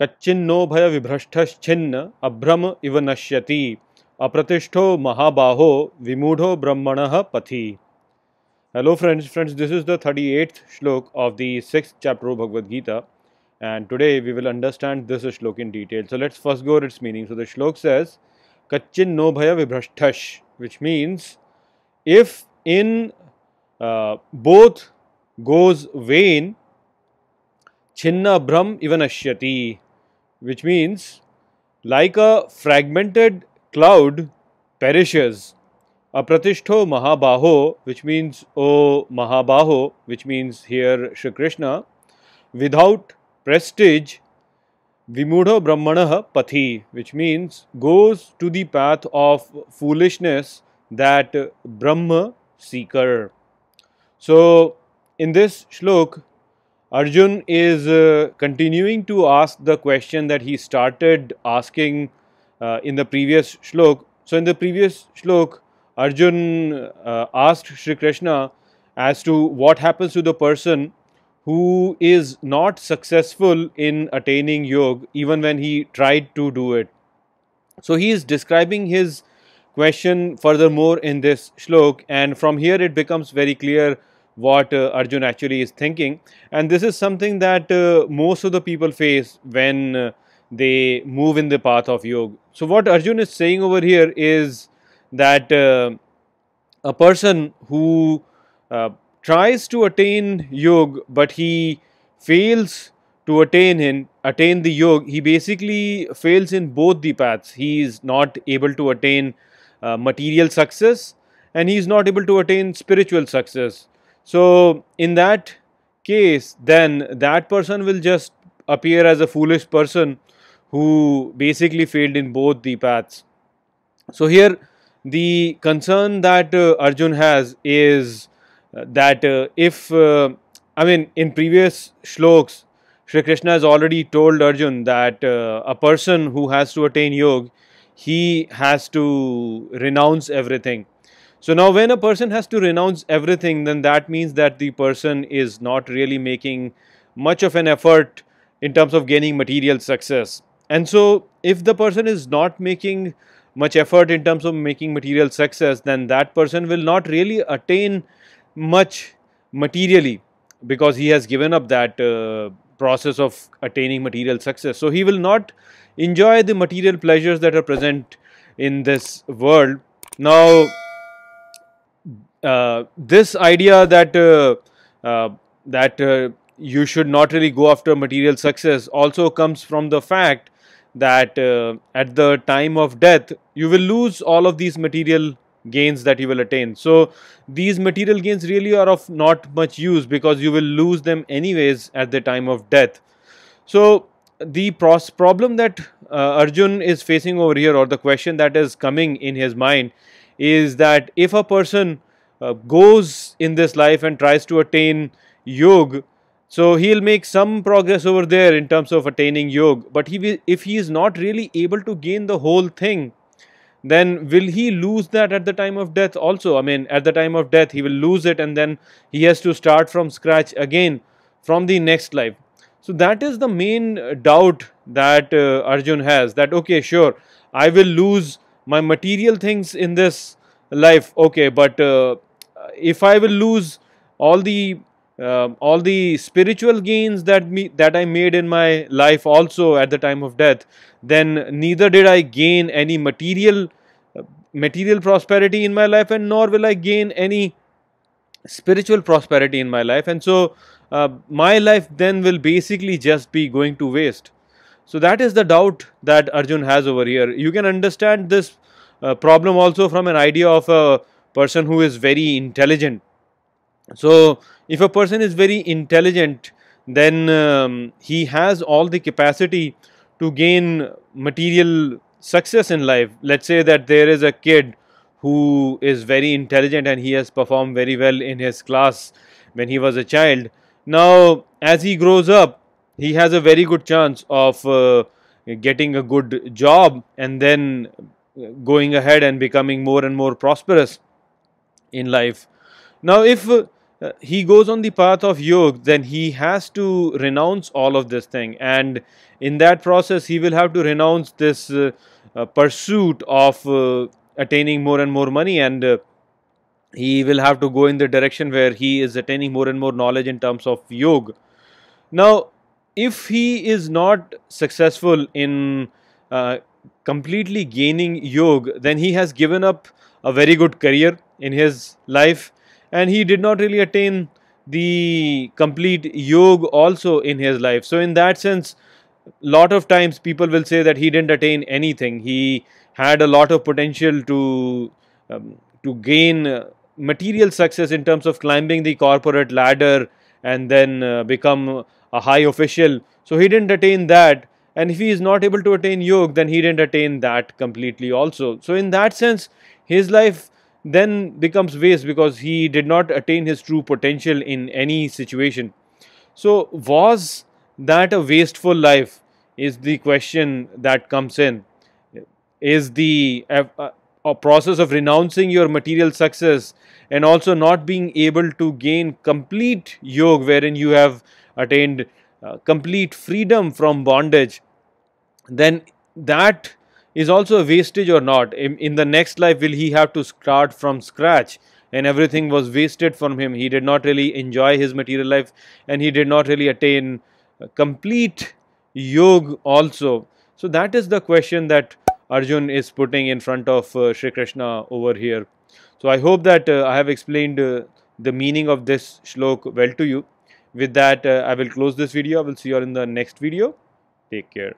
कच्चिन्नो भय विभ्रष्टश्छिन्न अभ्रम इव नश्यति अप्रतिष्ठो महाबाहो विमूढ़ो ब्रह्मणः पथि. Hello friends, this is the 38th shlok of the 6th chapter of Bhagavad Gita, and today we will understand this shlok in detail. So let's first go over its meaning. So the shlok says, Kacchin no bhaya vibhrashtash, which means if in both goes vain, chinna abhram ivanashyati, which means like a fragmented cloud perishes. Apratishto Mahabaho, which means O Mahabaho, which means here Shri Krishna, without prestige, Vimudha Brahmanaha Pathi, which means goes to the path of foolishness, that Brahma seeker. So, in this shlok, Arjun is continuing to ask the question that he started asking in the previous shlok. So, in the previous shlok, Arjun asked Shri Krishna as to what happens to the person who is not successful in attaining yoga even when he tried to do it. So he is describing his question furthermore in this shlok, and from here it becomes very clear what Arjun actually is thinking, and this is something that most of the people face when they move in the path of yoga. So what Arjun is saying over here is that a person who tries to attain yoga but he fails to attain the yoga, he basically fails in both the paths. He is not able to attain material success and he is not able to attain spiritual success. So in that case, then that person will just appear as a foolish person who basically failed in both the paths. So here the concern that Arjun has is that if in previous shloks, Shri Krishna has already told Arjun that a person who has to attain yoga, he has to renounce everything. So now when a person has to renounce everything, then that means that the person is not really making much of an effort in terms of gaining material success. And so if the person is not making much effort in terms of making material success, then that person will not really attain much materially, because he has given up that process of attaining material success. So he will not enjoy the material pleasures that are present in this world. Now this idea that you should not really go after material success also comes from the fact that at the time of death you will lose all of these material gains that you will attain. So these material gains really are of not much use because you will lose them anyways at the time of death. So the problem that Arjun is facing over here, or the question that is coming in his mind, is that if a person goes in this life and tries to attain yoga, so he'll make some progress over there in terms of attaining yoga, but if he is not really able to gain the whole thing, then will he lose that at the time of death also? At the time of death he will lose it, and then he has to start from scratch again from the next life. So that is the main doubt that Arjun has, that okay, sure, I will lose my material things in this life, okay, but if I will lose all the spiritual gains that I made in my life also at the time of death, then neither did I gain any material prosperity in my life, and nor will I gain any spiritual prosperity in my life, and so my life then will basically just be going to waste. So that is the doubt that Arjun has over here. You can understand this problem also from an idea of a person who is very intelligent. So if a person is very intelligent, then he has all the capacity to gain material success in life. Let's say that there is a kid who is very intelligent and he has performed very well in his class when he was a child. Now as he grows up, he has a very good chance of getting a good job and then going ahead and becoming more and more prosperous in life. Now if he goes on the path of yoga, then he has to renounce all of this thing, and in that process he will have to renounce this pursuit of attaining more and more money, and he will have to go in the direction where he is attaining more and more knowledge in terms of yoga. Now, if he is not successful in uh, completely gaining yoga, then he has given up a very good career in his life, and he did not really attain the complete yoga also in his life. So, in that sense, lot of times people will say that he didn't attain anything. He had a lot of potential to gain material success in terms of climbing the corporate ladder and then become a high official. So he didn't attain that, and if he is not able to attain yoga, then he didn't attain that completely also. So in that sense, his life then becomes waste because he did not attain his true potential in any situation. So was that a wasteful life, is the question that comes in. Is the a process of renouncing your material success and also not being able to gain complete yoga, wherein you have attained complete freedom from bondage, then that is also a wastage or not? In the next life, will he have to start from scratch and everything was wasted from him? He did not really enjoy his material life, and he did not really attain complete yoga also. So that is the question that Arjun is putting in front of Shri Krishna over here. So I hope that I have explained the meaning of this shlok well to you. With that, I will close this video. I will see you all in the next video. Take care.